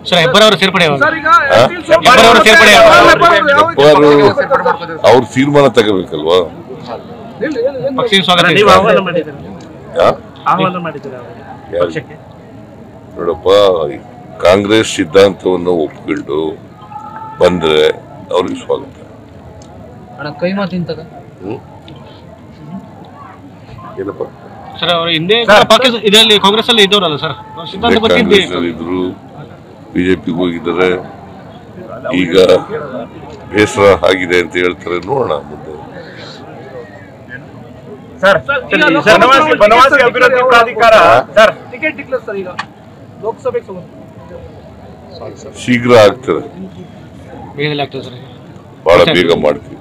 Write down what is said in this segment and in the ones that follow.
Sir Hebbar ಸೇರ್ಪಡೆ ಅವ್ರ ತೀರ್ಮಾನ ತಗೋಬೇಕಲ್ವಾ? ನೋಡಪ್ಪ, ಕಾಂಗ್ರೆಸ್ ಸಿದ್ಧಾಂತವನ್ನು ಒಪ್ಪಿಕೊಂಡು ಬಂದ್ರೆ ಅವ್ರಿಗೆ ಸ್ವಾಗತ. ಏನಪ್ಪ ಸರ್ ಅವರು ಹಿಂದೆ ಇದರಲ್ಲಿ ಕಾಂಗ್ರೆಸ್ ಅಲ್ಲಿ ಇದ್ದವರಲ್ಲ ಸರ್, ಇದ್ರು, ಬಿಜೆಪಿಗೆ ಹೋಗಿದ್ದಾರೆ, ಈಗ ಬೇಸರ ಆಗಿದೆ ಅಂತ ಹೇಳ್ತಾರೆ. ನೋಡೋಣ ಮುಂದೆ. ಬನವಾಸಿ ಅಭಿವೃದ್ಧಿ ಪ್ರಾಧಿಕಾರ ಶೀಘ್ರ ಆಗ್ತದೆ, ಬಹಳ ಬೇಗ ಮಾಡ್ತೀವಿ.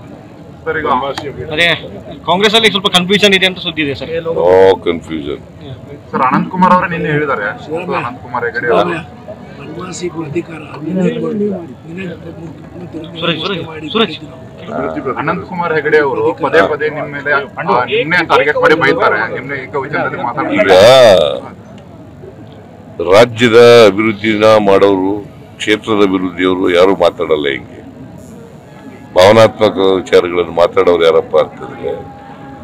ಅದೇ ಕಾಂಗ್ರೆಸ್ ಅಲ್ಲಿ ಸ್ವಲ್ಪ ಕನ್ಫ್ಯೂಷನ್ ಇದೆ ಅಂತ ಸುದ್ದಿ ಇದೆ sir. Confusion sir. Ananth Kumar ಅವರು ನಿನ್ನೆ ಹೇಳಿದ್ದಾರೆ, ಅನಂತ್ ಕುಮಾರ್ ಹೆಗಡೆ ಅವರು ಅನಂತ್ ಕುಮಾರ್ ಹೆಗಡೆ ಅವರು ಪದೇ ಪದೇ ನಿಮ್ಮ ಮೇಲೆ ನಿನ್ನೆ ಟಾರ್ಗೆಟ್ ಮಾಡಿ ಬೈತಾರೆ. ನಿನ್ನೆ ಈಗ ವಿಚಾರದಲ್ಲಿ ಮಾತಾಡ್ತಾರೆ. ರಾಜ್ಯದ ಅಭಿವೃದ್ಧಿನ ಮಾಡೋರು, ಕ್ಷೇತ್ರದ ಅಭಿವೃದ್ಧಿಯವರು ಯಾರು ಮಾತಾಡಲ್ಲ. ಹಿಂಗೆ ಭಾವನಾತ್ಮಕ ವಿಚಾರಗಳನ್ನು ಮಾತಾಡೋರು ಯಾರಪ್ಪ ಅಂತಂದ್ರೆ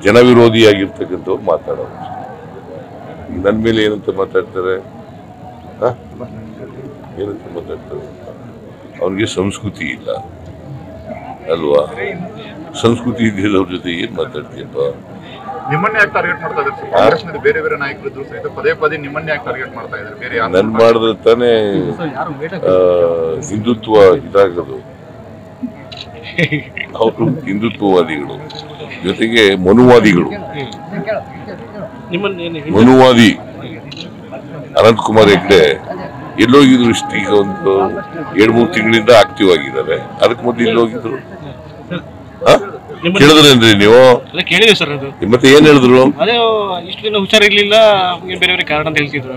ಜನ ವಿರೋಧಿಯಾಗಿರ್ತಕ್ಕಂಥವ್ರು ಮಾತಾಡೋರು. ನನ್ನ ಮೇಲೆ ಏನಂತ ಮಾತಾಡ್ತಾರೆ, ಏನಂತ ಮಾತಾಡ್ತಾರೆ? ಅವ್ರಿಗೆ ಸಂಸ್ಕೃತಿ ಇಲ್ಲ ಅಲ್ವಾ? ಸಂಸ್ಕೃತಿ ಇದ್ದಿದ್ದವ್ರ ಜೊತೆ ಏನ್ ಮಾತಾಡ್ತೀಯಪ್ಪ? ನಿಮ್ಮನ್ನೇ ಯಾಕೆ ಟಾರ್ಗೆಟ್ ಮಾಡ್ತಾ ಇದ್ದಾರೆ? ಕಾಂಗ್ರೆಸ್ನಲ್ಲಿ ಬೇರೆ ಬೇರೆ ನಾಯಕರಿದ್ರು ಸಹಿತ ಪದೇ ಪದೇ ನಿಮ್ಮನ್ನೇ ಯಾಕೆ ಟಾರ್ಗೆಟ್ ಮಾಡ್ತಾ ಇದ್ದಾರೆ? ಬೇರೆ ನನ್ ಮಾಡಿದ್ರೆ ತಾನೇ ಹಿಂದುತ್ವ ಇದಾಗದು. ಅವರು ಹಿಂದುತ್ವವಾದಿಗಳು, ಜೊತೆಗೆ ಮನುವಾದಿಗಳು. ಮನುವಾದಿ ಅನಂತ್ ಕುಮಾರ್ ಹೆಗ್ಡೆ ಎಲ್ಲೋಗಿದ್ರು? ಈಗ ಒಂದು 2-3 ತಿಂಗಳಿಂದ ಆಕ್ಟಿವ್ ಆಗಿದ್ದಾರೆ. ಅದಕ್ಕೆ ಮೊದಲು ಎಲ್ಲೋಗಿದ್ರು ಕೇಳಿದ್ರೇನ್ರಿ ನೀವು? ಕೇಳಿದೆ ಸರ್. ಅದು ಮತ್ತೆ ಏನ್ ಹೇಳಿದ್ರು? ಅದೇ ಇಷ್ಟು ದಿನ ಹುಷಾರಿರ್ಲಿಲ್ಲ, ಬೇರೆ ಬೇರೆ ಕಾರಣ ಅಂತ ಹೇಳ್ತಿದ್ರು.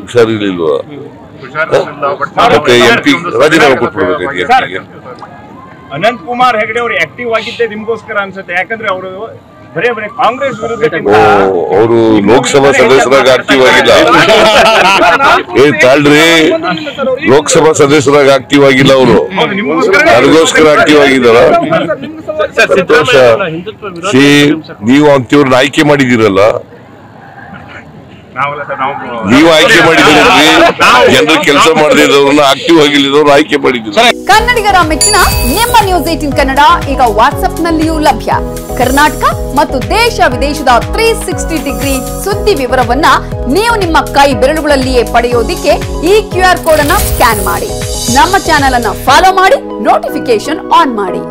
ಹುಷಾರಿರ್ಲಿಲ್ವಾ? ಮತ್ತೆ MP ರಾಜೀನಾಮೆ ಕೊಟ್ಬಿಡ್ಬೇಕು. ಅನಂತ್ ಕುಮಾರ್ ಹೆಗಡೆ ಅವರು ಆಕ್ಟಿವ್ ಆಗಿದ್ದೆ ನಿಮ್ಗೋಸ್ಕರ ಅನ್ಸುತ್ತೆ, ಯಾಕಂದ್ರೆ ಅವರು ಬರೇ ಕಾಂಗ್ರೆಸ್ ವಿರುದ್ಧ. ಅವರು ಲೋಕಸಭಾ ಸದಸ್ಯರಾಗಿ ಆಕ್ಟಿವ್ ಆಗಿಲ್ಲ. ಏನ್ ತಾಳ್ರಿ, ಲೋಕಸಭಾ ಸದಸ್ಯರಾಗಿ ಆಕ್ಟಿವ್ ಆಗಿಲ್ಲ. ಅವರು ಅದಕ್ಕೋಸ್ಕರ ಆಕ್ಟಿವ್ ಆಗಿದ್ದಾರ. ನೀವು ಅಂತಿವ್ರನ್ನ ಆಯ್ಕೆ ಮಾಡಿದಿರಲ್ಲ, ನೀವು ಆಯ್ಕೆ ಮಾಡಿದ್ರಿ. ಜನರು ಕೆಲಸ ಮಾಡದಿದ್ದವ್ರನ್ನ ಆಕ್ಟಿವ್ ಆಗಿಲ್ಲದವ್ರನ್ನ ಆಯ್ಕೆ ಮಾಡಿದ್ರು. ಕನ್ನಡಿಗರ ಮೆಚ್ಚಿನ ನಿಮ್ಮ ನ್ಯೂಸ್ 18 ಕನ್ನಡ ಈಗ ವಾಟ್ಸ್ಆಪ್ನಲ್ಲಿಯೂ ಲಭ್ಯ. ಕರ್ನಾಟಕ ಮತ್ತು ದೇಶ ವಿದೇಶದ 360 ಡಿಗ್ರಿ ಸುದ್ದಿ ವಿವರವನ್ನ ನೀವು ನಿಮ್ಮ ಕೈ ಬೆರಳುಗಳಲ್ಲಿಯೇ ಪಡೆಯೋದಿಕ್ಕೆ ಈ QR ಕೋಡ್ ಅನ್ನ ಸ್ಕ್ಯಾನ್ ಮಾಡಿ. ನಮ್ಮ ಚಾನೆಲ್ ಅನ್ನ ಫಾಲೋ ಮಾಡಿ, ನೋಟಿಫಿಕೇಶನ್ ಆನ್ ಮಾಡಿ.